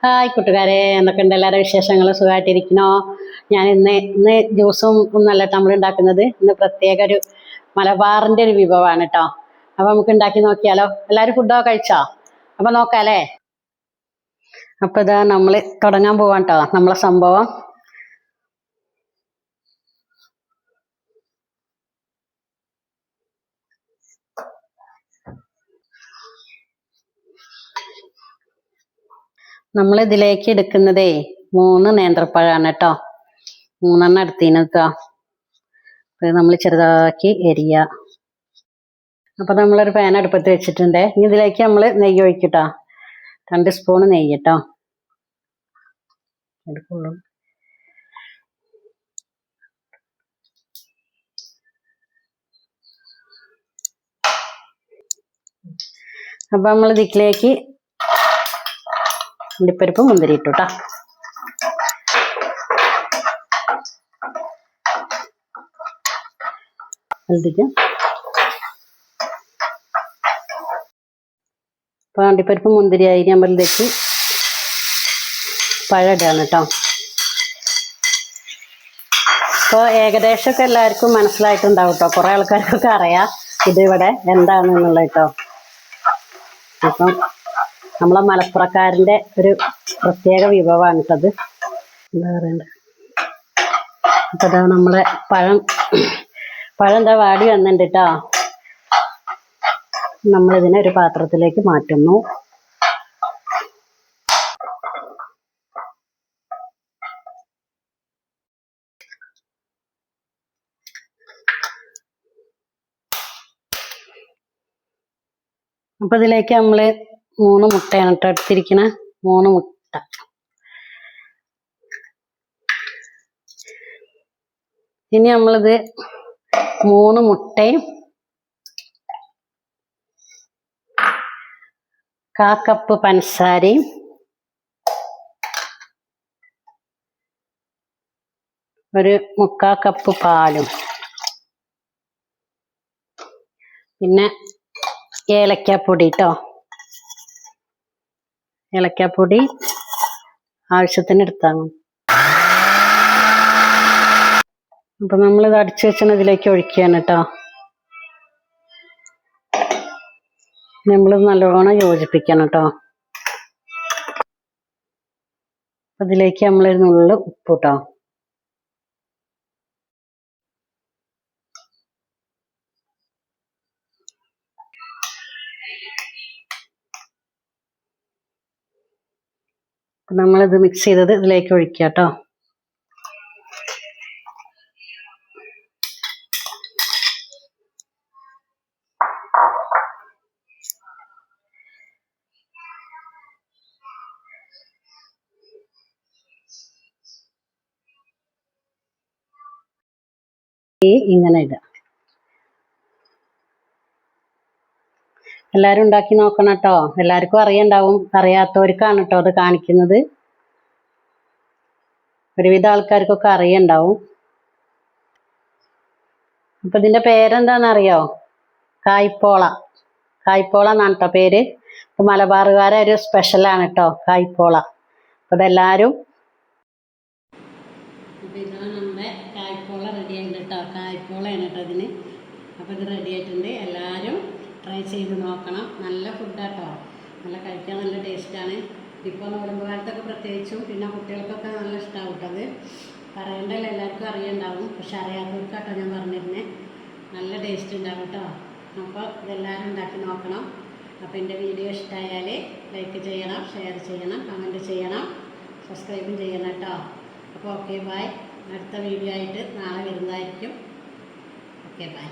Hi കൂട്ടുകാരെ, എന്തൊക്കെയുണ്ട് എല്ലാവരുടെ വിശേഷങ്ങൾ? സുഖമായിട്ടിരിക്കണോ? ഞാൻ ഇന്ന് ജ്യൂസും ഒന്നല്ല നമ്മൾ ഉണ്ടാക്കുന്നത്. ഇന്ന് പ്രത്യേക ഒരു മലബാറിന്റെ ഒരു വിഭവമാണ് കേട്ടോ. അപ്പൊ നമുക്ക് ഉണ്ടാക്കി നോക്കിയാലോ? എല്ലാവരും ഫുഡൊക്കെ കഴിച്ചോ? അപ്പൊ നോക്കാല്ലേ. അപ്പൊ ഇതാ നമ്മൾ തുടങ്ങാൻ പോവാൻ കേട്ടോ നമ്മളെ സംഭവം. നമ്മൾ ഇതിലേക്ക് എടുക്കുന്നതേ 3 നേന്ത്രപ്പഴമാണ് കേട്ടോ. 3 എടുത്തിന് കേട്ടോ. നമ്മൾ ചെറുതാക്കി എരിയ. അപ്പൊ നമ്മളൊരു പാൻ അടുപ്പത്ത് വെച്ചിട്ടുണ്ട്. ഇനി ഇതിലേക്ക് നമ്മൾ നെയ്യ് ഒഴിക്കട്ടോ. 2 സ്പൂൺ നെയ്യ് കേട്ടോ. അപ്പൊ നമ്മൾ ഇതിലേക്ക് അണ്ടിപ്പരിപ്പ് മുന്തിരി ഇട്ടു കേട്ടോ. അപ്പൊ അണ്ടിപ്പരിപ്പ് മുന്തിരി ആയി നമ്മളിലേക്ക് പഴം ഇടാണ് കേട്ടോ. അപ്പോൾ ഏകദേശമൊക്കെ എല്ലാവർക്കും മനസ്സിലായിട്ടുണ്ടാവും കേട്ടോ. കുറേ ആൾക്കാർക്കൊക്കെ അറിയാം ഇതിവിടെ എന്താണെന്നുള്ളത് കേട്ടോ. അപ്പം നമ്മളെ മലപ്പുറക്കാരൻ്റെ ഒരു പ്രത്യേക വിഭവമാണ് കേട്ടത്. എന്താ പറയണ്ടത്? അപ്പം ഇതാ നമ്മളെ പഴം എന്താ വാടി വന്നിട്ടുണ്ട് കേട്ടോ. നമ്മളിതിനെ ഒരു പാത്രത്തിലേക്ക് മാറ്റുന്നു. അപ്പം ഇതിലേക്ക് നമ്മൾ 3 മുട്ടയാണ് കേട്ടോ എടുത്തിരിക്കണ. 3 മുട്ട. ഇനി നമ്മളിത് 3 മുട്ടയും 1/4 കപ്പ് പഞ്ചസാരയും 1/4 കപ്പ് പാലും പിന്നെ ഏലക്കാപ്പൊടി കേട്ടോ. ഏലക്കാപ്പൊടി ആവശ്യത്തിന് എടുത്താൽ മതി. അപ്പം നമ്മളിത് അടിച്ചു വെച്ചാൽ ഇതിലേക്ക് ഒഴിക്കുകയാണ് കേട്ടോ. നമ്മളിത് നല്ലോണം യോജിപ്പിക്കണം കേട്ടോ. അതിലേക്ക് നമ്മളൊരു നുള്ളു ഉപ്പ് കേട്ടോ. നമ്മളിത് മിക്സ് ചെയ്തത് ഇതിലേക്ക് ഒഴിക്കുക കേട്ടോ. ഇങ്ങനെ ഇടുക. എല്ലാവരും ഉണ്ടാക്കി നോക്കണം കേട്ടോ. എല്ലാവർക്കും അറിയണ്ടാവും, അറിയാത്തവർക്കാണ് കേട്ടോ അത് കാണിക്കുന്നത്. ഒരുവിധ ആൾക്കാർക്കൊക്കെ അറിയണ്ടാവും. അപ്പൊ ഇതിന്റെ പേരെന്താണെന്നറിയോ? കായ്പോള. കായ്പോള എന്നാണ് കേട്ടോ പേര്. മലബാറുകാരെ ഒരു സ്പെഷ്യലാണ് കേട്ടോ കായ്പോള. അപ്പൊ ഇതെല്ലാവരും ഇതാണ് നമ്മുടെ കായ്പോള റെഡി ആയിട്ടുണ്ട് കേട്ടോ. കായ്പോളയാണ് കേട്ടോ ഇതിന്. അപ്പോൾ ഇത് റെഡി ആയിട്ടുണ്ട്. എല്ലാവരും ട്രൈ ചെയ്ത് നോക്കണം. നല്ല ഫുഡാട്ടോ. നല്ല കഴിക്കാൻ നല്ല ടേസ്റ്റാണ്. ഇപ്പോൾ നോമ്പുകാലത്തൊക്കെ പ്രത്യേകിച്ചും പിന്നെ കുട്ടികൾക്കൊക്കെ നല്ല ഇഷ്ടമാവും കേട്ടോ. അത് പറയേണ്ടല്ലോ, എല്ലാവർക്കും അറിയണ്ടാവും. പക്ഷെ അറിയാത്തവർക്കാട്ടോ ഞാൻ പറഞ്ഞിരുന്നത്. നല്ല ടേസ്റ്റ് ഉണ്ടാവും കേട്ടോ. അപ്പോൾ ഇതെല്ലാവരും ഉണ്ടാക്കി നോക്കണം. അപ്പോൾ എൻ്റെ വീഡിയോ ഇഷ്ടമായാൽ ലൈക്ക് ചെയ്യണം, ഷെയർ ചെയ്യണം, കമൻറ്റ് ചെയ്യണം, സബ്സ്ക്രൈബും ചെയ്യണം കേട്ടോ. അപ്പോൾ ഓക്കെ ബൈ. അടുത്ത വീഡിയോ ആയിട്ട് നാളെ വരുന്നതായിരിക്കും. Okay bye.